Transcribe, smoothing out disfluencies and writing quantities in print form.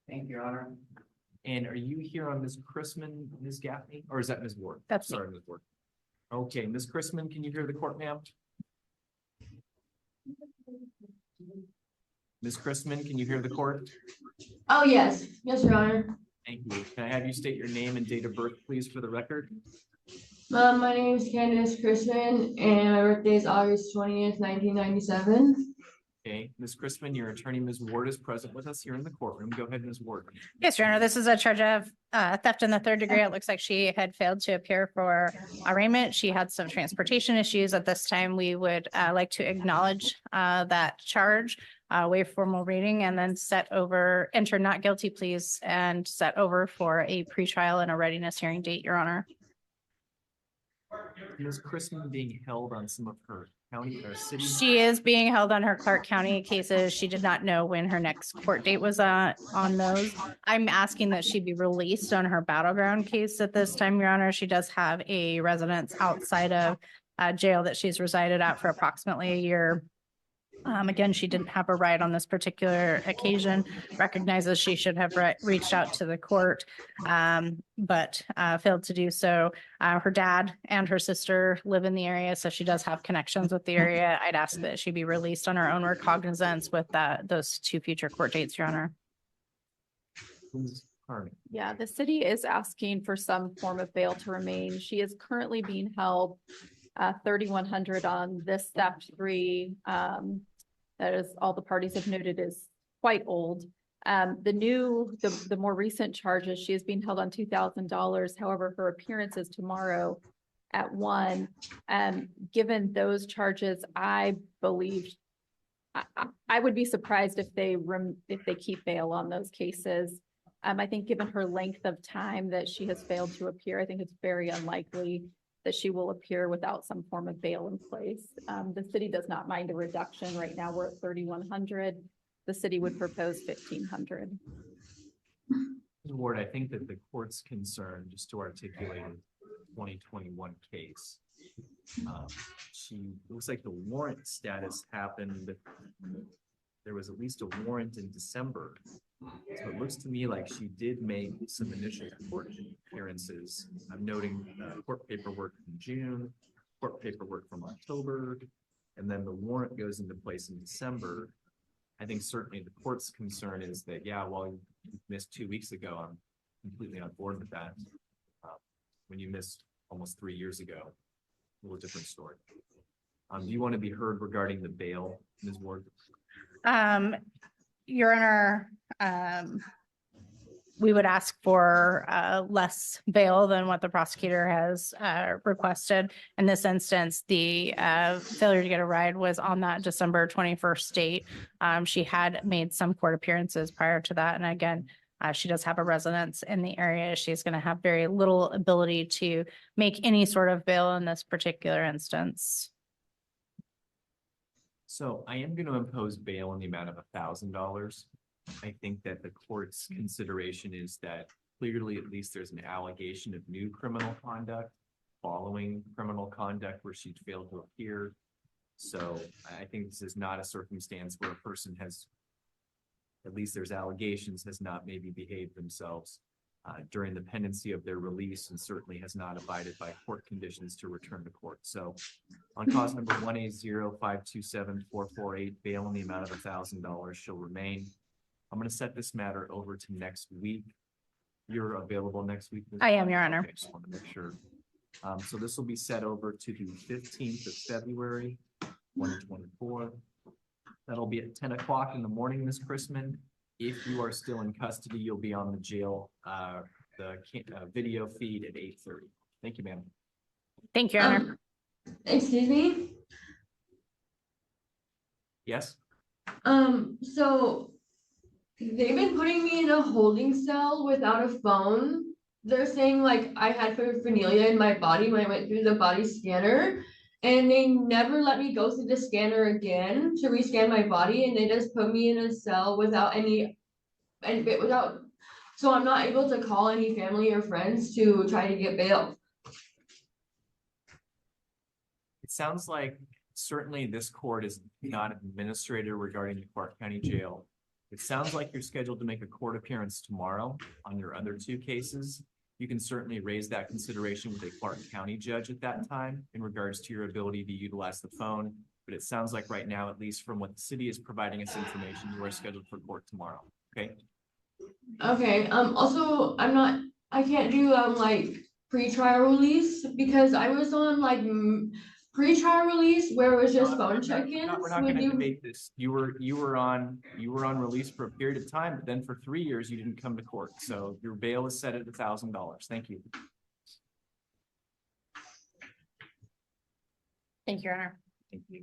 Thank you, Your Honor. And are you here on Ms. Chrisman, Ms. Gaffney, or is that Ms. Ward? That's me. Sorry, Ms. Ward. Okay, Ms. Chrisman, can you hear the court, ma'am? Ms. Chrisman, can you hear the court? Oh, yes. Yes, Your Honor. Thank you. Can I have you state your name and date of birth, please, for the record? My name is Candace Chrisman, and my birthday is August 20th, 1997. Okay, Ms. Chrisman, your attorney, Ms. Ward, is present with us here in the courtroom. Go ahead, Ms. Ward. Yes, Your Honor, this is a charge of theft in the third degree. It looks like she had failed to appear for arraignment. She had some transportation issues. At this time, we would like to acknowledge that charge, waive formal reading, and then enter not guilty pleas and set over for a pretrial and a readiness hearing date, Your Honor. Ms. Chrisman being held on some of her county or city? She is being held on her Clark County cases. She did not know when her next court date was on those. I'm asking that she be released on her battleground case at this time, Your Honor. She does have a residence outside of jail that she's resided at for approximately a year. Again, she didn't have a right on this particular occasion, recognizes she should have reached out to the court, but failed to do so. Her dad and her sister live in the area, so she does have connections with the area. I'd ask that she be released on her own recognizance with those two future court dates, Your Honor. Yeah, the city is asking for some form of bail to remain. She is currently being held 3,100 on this theft 3. That is, all the parties have noted, is quite old. The more recent charges, she is being held on $2,000. However, her appearance is tomorrow at 1. Given those charges, I believe I would be surprised if they keep bail on those cases. I think given her length of time that she has failed to appear, I think it's very unlikely that she will appear without some form of bail in place. The city does not mind a reduction. Right now we're at 3,100. The city would propose 1,500. Ward, I think that the court's concern, just to articulate a 2021 case, she looks like the warrant status happened. There was at least a warrant in December. So it looks to me like she did make some initial court appearances. I'm noting court paperwork from June, court paperwork from October, and then the warrant goes into place in December. I think certainly the court's concern is that, yeah, well, you missed 2 weeks ago. I'm completely on board with that. When you missed almost 3 years ago, a little different story. Do you want to be heard regarding the bail, Ms. Ward? Your Honor, we would ask for less bail than what the prosecutor has requested. In this instance, the failure to get a ride was on that December 21st date. She had made some court appearances prior to that. And again, she does have a residence in the area. She's going to have very little ability to make any sort of bail in this particular instance. So I am going to impose bail in the amount of $1,000. I think that the court's consideration is that clearly at least there's an allegation of new criminal conduct following criminal conduct where she'd failed to appear. So I think this is not a circumstance where a person has, at least there's allegations, has not maybe behaved themselves during the pendency of their release and certainly has not abided by court conditions to return to court. So on cause number 180527448, bail in the amount of $1,000 shall remain. I'm going to set this matter over to next week. You're available next week? I am, Your Honor. Okay, just want to make sure. So this will be set over to the 15th of February, 2024. That'll be at 10 o'clock in the morning, Ms. Chrisman. If you are still in custody, you'll be on the jail, the video feed at 8:30. Thank you, ma'am. Thank you, Your Honor. Excuse me? Yes? So they've been putting me in a holding cell without a phone. They're saying like I had paraphernalia in my body when I went through the body scanner. And they never let me go through the scanner again to rescan my body, and they just put me in a cell without so I'm not able to call any family or friends to try to get bail. It sounds like certainly this court is not an administrator regarding the Clark County Jail. It sounds like you're scheduled to make a court appearance tomorrow on your other two cases. You can certainly raise that consideration with a Clark County judge at that time in regards to your ability to utilize the phone. But it sounds like right now, at least from what the city is providing us information, you are scheduled for court tomorrow. Okay? Okay, also, I can't do, like, pre-trial release because I was on like pre-trial release where it was just phone We're not check-ins. gonna Would you, debate this. You were on release for a period of time, but then for 3 years, you didn't come to court. So your bail is set at $1,000. Thank you. Thank you, Your Honor. Thank you.